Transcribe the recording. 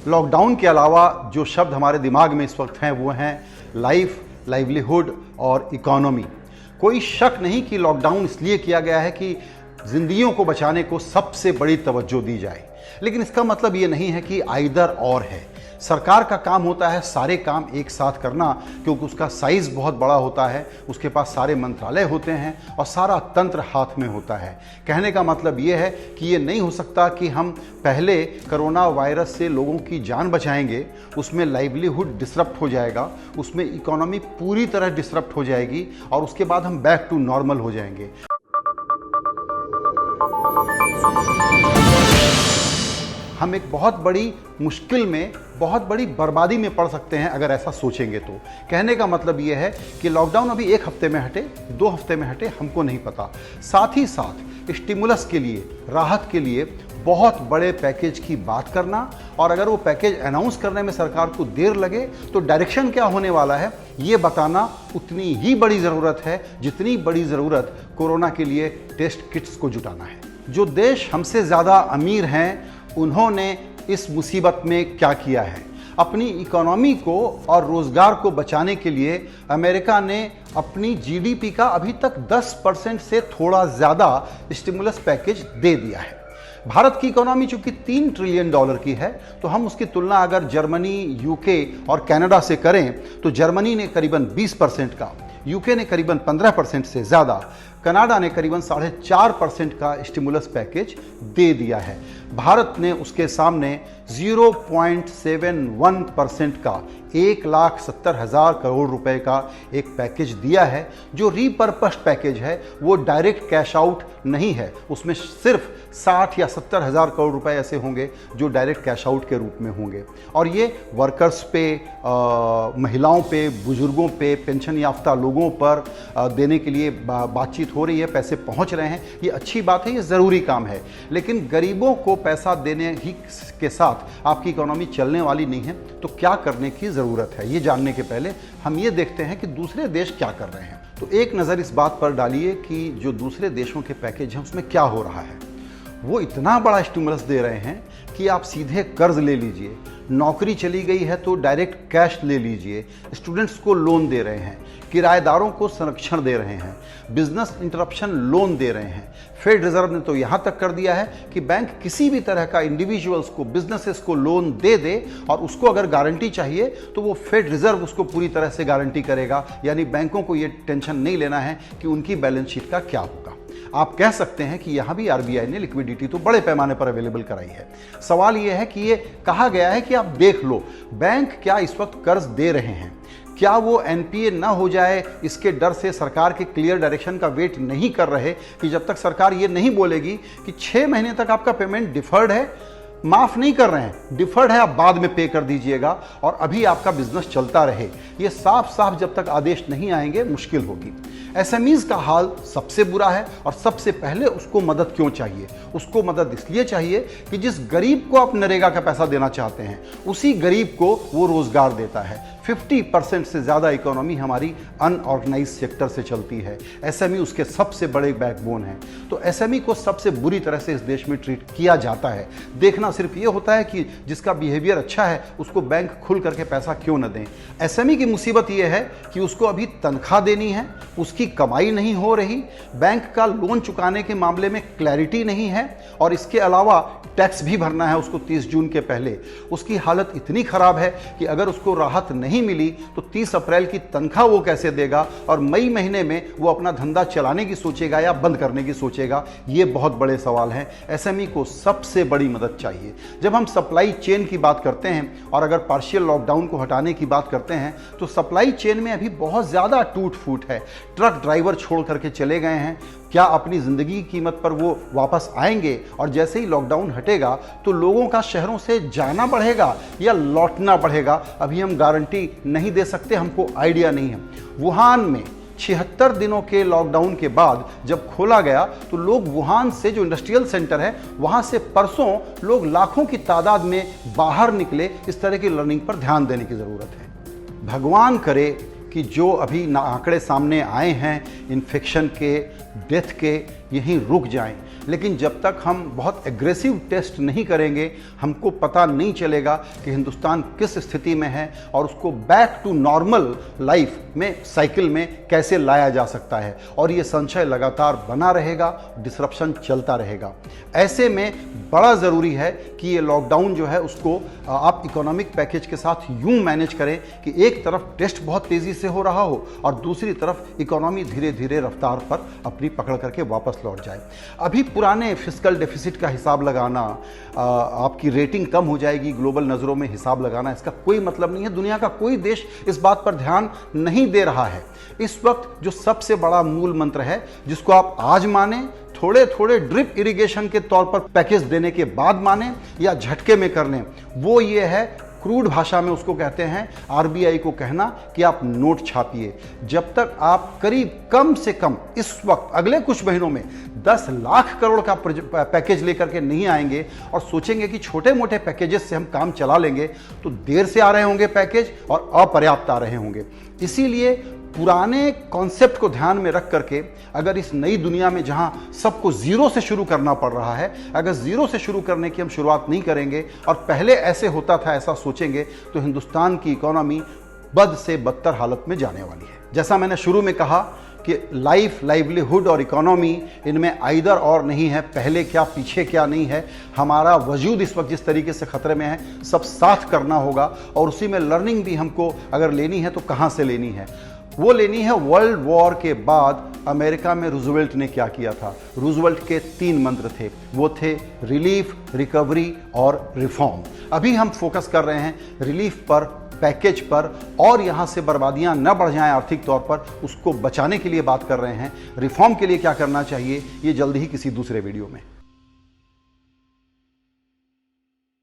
Lockdown के अलावा जो शब्द हमारे दिमाग में इस वक्त हैं वो हैं लाइफ, लाइवलीहुड और इकोनॉमी। कोई शक नहीं कि लॉकडाउन इसलिए किया गया है कि जिंदगियों को बचाने को सबसे बड़ी तवज्जो दी जाए, लेकिन इसका मतलब ये नहीं है कि आइदर और है। सरकार का काम होता है सारे काम एक साथ करना, क्योंकि उसका साइज बहुत बड़ा होता है, उसके पास सारे मंत्रालय होते हैं और सारा तंत्र हाथ में होता है। कहने का मतलब ये है कि ये नहीं हो सकता कि हम पहले कोरोना वायरस से लोगों की जान बचाएंगे, उसमें लाइवलीहुड डिसरप्ट हो जाएगा, उसमें इकोनॉमी पूरी तरह डिसरप्ट हो जाएगी और उसके बाद हम बैक टू नॉर्मल हो जाएंगे। हम एक बहुत बड़ी मुश्किल में, बहुत बड़ी बर्बादी में पड़ सकते हैं अगर ऐसा सोचेंगे तो। कहने का मतलब ये है कि लॉकडाउन अभी 1 हफ्ते में हटे, 2 हफ्ते में हटे, हमको नहीं पता। साथ ही साथ स्टिमुलस के लिए, राहत के लिए बहुत बड़े पैकेज की बात करना, और अगर वो पैकेज अनाउंस करने में सरकार को देर लगे तो डायरेक्शन क्या होने वाला है ये बताना उतनी ही बड़ी ज़रूरत है जितनी बड़ी ज़रूरत कोरोना के लिए टेस्ट किट्स को जुटाना है। जो देश हमसे ज़्यादा अमीर हैं उन्होंने इस मुसीबत में क्या किया है? अपनी इकोनॉमी को और रोज़गार को बचाने के लिए अमेरिका ने अपनी जीडीपी का अभी तक 10% से थोड़ा ज़्यादा स्टिमुलस पैकेज दे दिया है। भारत की इकोनॉमी चूंकि $3 ट्रिलियन की है, तो हम उसकी तुलना अगर जर्मनी, यूके और कनाडा से करें तो जर्मनी ने करीबन 20% का, यूके ने करीबन 15% से ज़्यादा, कनाडा ने करीबन 4.5% का स्टिमुलस पैकेज दे दिया है। भारत ने उसके सामने 0.71% का 1,70,000 करोड़ रुपए का एक पैकेज दिया है, जो रीपर्पस्ड पैकेज है। वो डायरेक्ट कैश आउट नहीं है, उसमें सिर्फ 60 या 70 हज़ार करोड़ रुपए ऐसे होंगे जो डायरेक्ट कैश आउट के रूप में होंगे, और ये वर्कर्स पे, महिलाओं पे, बुजुर्गों पे, पेंशन याफ्ता लोगों पर देने के लिए बातचीत हो रही है, पैसे पहुंच रहे हैं। ये अच्छी बात है, ये ज़रूरी काम है, लेकिन गरीबों को पैसा देने ही के साथ आपकी इकोनॉमी चलने वाली नहीं है। तो क्या करने की ज़रूरत है, ये जानने के पहले हम ये देखते हैं कि दूसरे देश क्या कर रहे हैं। तो एक नज़र इस बात पर डालिए कि जो दूसरे देशों के पैकेज हैं उसमें क्या हो रहा है। वो इतना बड़ा स्टिमुलस दे रहे हैं कि आप सीधे कर्ज ले लीजिए, नौकरी चली गई है तो डायरेक्ट कैश ले लीजिए, स्टूडेंट्स को लोन दे रहे हैं, किराएदारों को संरक्षण दे रहे हैं, बिजनेस इंटरप्शन लोन दे रहे हैं। फेड रिजर्व ने तो यहाँ तक कर दिया है कि बैंक किसी भी तरह का इंडिविजुअल्स को, बिजनेसेस को लोन दे दे और उसको अगर गारंटी चाहिए तो वो फेड रिजर्व उसको पूरी तरह से गारंटी करेगा। यानी बैंकों को ये टेंशन नहीं लेना है कि उनकी बैलेंस शीट का क्या होगा। आप कह सकते हैं कि यहाँ भी आरबीआई ने लिक्विडिटी तो बड़े पैमाने पर अवेलेबल कराई है। सवाल ये है कि ये कहा गया है कि आप देख लो बैंक क्या इस वक्त कर्ज दे रहे हैं, क्या वो एनपीए ना हो जाए इसके डर से सरकार के क्लियर डायरेक्शन का वेट नहीं कर रहे कि जब तक सरकार ये नहीं बोलेगी कि 6 महीने तक आपका पेमेंट डिफर्ड है, माफ़ नहीं कर रहे हैं, डिफर्ड है, आप बाद में पे कर दीजिएगा और अभी आपका बिजनेस चलता रहे। ये साफ साफ जब तक आदेश नहीं आएंगे मुश्किल होगी। एसएमईज का हाल सबसे बुरा है और सबसे पहले उसको मदद क्यों चाहिए? उसको मदद इसलिए चाहिए कि जिस गरीब को आप नरेगा का पैसा देना चाहते हैं उसी गरीब को वो रोजगार देता है। 50% से ज़्यादा इकोनॉमी हमारी अनऑर्गेनाइज सेक्टर से चलती है। एसएमई उसके सबसे बड़े बैकबोन हैं। तो एसएमई को सबसे बुरी तरह से इस देश में ट्रीट किया जाता है। देखना सिर्फ ये होता है कि जिसका बिहेवियर अच्छा है उसको बैंक खुल करके पैसा क्यों न दें। एसएमई की मुसीबत ये है कि उसको अभी तनख्वाह देनी है, उसकी कमाई नहीं हो रही, बैंक का लोन चुकाने के मामले में क्लैरिटी नहीं है और इसके अलावा टैक्स भी भरना है उसको 30 जून के पहले। उसकी हालत इतनी खराब है कि अगर उसको राहत नहीं मिली तो 30 अप्रैल की तनख्वाह वो कैसे देगा और मई महीने में वो अपना धंधा चलाने की सोचेगा या बंद करने की सोचेगा। ये बहुत बड़े सवाल हैं। एसएमई को सबसे बड़ी मदद चाहिए। जब हम सप्लाई चेन की बात करते हैं और अगर पार्शियल लॉकडाउन को हटाने की बात करते हैं तो सप्लाई चेन में अभी बहुत ज़्यादा टूट फूट है। ट्रक ड्राइवर छोड़ करके चले गए हैं, क्या अपनी ज़िंदगी की कीमत पर वो वापस आएंगे? और जैसे ही लॉकडाउन हटेगा तो लोगों का शहरों से जाना बढ़ेगा या लौटना बढ़ेगा, अभी हम गारंटी नहीं दे सकते, हमको आइडिया नहीं है। वुहान में 76 दिनों के लॉकडाउन के बाद जब खोला गया तो लोग वुहान से, जो इंडस्ट्रियल सेंटर है वहाँ से परसों लोग लाखों की तादाद में बाहर निकले। इस तरह की लर्निंग पर ध्यान देने की ज़रूरत है। भगवान करे कि जो अभी आंकड़े सामने आए हैं इन्फेक्शन के, डेथ के, यहीं रुक जाएं। लेकिन जब तक हम बहुत एग्रेसिव टेस्ट नहीं करेंगे, हमको पता नहीं चलेगा कि हिंदुस्तान किस स्थिति में है और उसको बैक टू नॉर्मल लाइफ में, साइकिल में कैसे लाया जा सकता है। और ये संशय लगातार बना रहेगा, डिसरप्शन चलता रहेगा। ऐसे में बड़ा ज़रूरी है कि ये लॉकडाउन जो है उसको आप इकोनॉमिक पैकेज के साथ यूं मैनेज करें कि एक तरफ टेस्ट बहुत तेज़ी से हो रहा हो और दूसरी तरफ इकोनॉमी धीरे धीरे रफ्तार पर अपनी पकड़ करके वापस लौट जाए। अभी पुराने फिस्कल डेफिसिट का हिसाब लगाना, आपकी रेटिंग कम हो जाएगी ग्लोबल नज़रों में, हिसाब लगाना इसका कोई मतलब नहीं है। दुनिया का कोई देश इस बात पर ध्यान नहीं दे रहा है। इस वक्त जो सबसे बड़ा मूल मंत्र है, जिसको आप आज माने, थोड़े थोड़े ड्रिप इरिगेशन के तौर पर पैकेज देने के बाद माने या झटके में कर लें, वो ये है, क्रूड भाषा में उसको कहते हैं आरबीआई को कहना कि आप नोट छापिए। जब तक आप करीब कम से कम इस वक्त अगले कुछ महीनों में 10 लाख करोड़ का पैकेज लेकर के नहीं आएंगे और सोचेंगे कि छोटे मोटे पैकेजेस से हम काम चला लेंगे, तो देर से आ रहे होंगे पैकेज और अपर्याप्त आ रहे होंगे। इसीलिए पुराने कॉन्सेप्ट को ध्यान में रख करके अगर इस नई दुनिया में जहां सबको जीरो से शुरू करना पड़ रहा है, अगर जीरो से शुरू करने की हम शुरुआत नहीं करेंगे और पहले ऐसे होता था ऐसा सोचेंगे, तो हिंदुस्तान की इकोनॉमी बद से बदतर हालत में जाने वाली है। जैसा मैंने शुरू में कहा कि लाइफ, लाइवलीहुड और इकोनॉमी, इनमें आइदर और नहीं है, पहले क्या पीछे क्या नहीं है। हमारा वजूद इस वक्त जिस तरीके से खतरे में है, सब साथ करना होगा और उसी में लर्निंग भी हमको अगर लेनी है तो कहाँ से लेनी है। वो लेनी है वर्ल्ड वॉर के बाद अमेरिका में रूजवेल्ट ने क्या किया था। रूजवेल्ट के 3 मंत्र थे, वो थे रिलीफ, रिकवरी और रिफॉर्म। अभी हम फोकस कर रहे हैं रिलीफ पर, पैकेज पर, और यहाँ से बर्बादियाँ न बढ़ जाएं आर्थिक तौर पर, उसको बचाने के लिए बात कर रहे हैं। रिफॉर्म के लिए क्या करना चाहिए, ये जल्दी ही किसी दूसरे वीडियो में।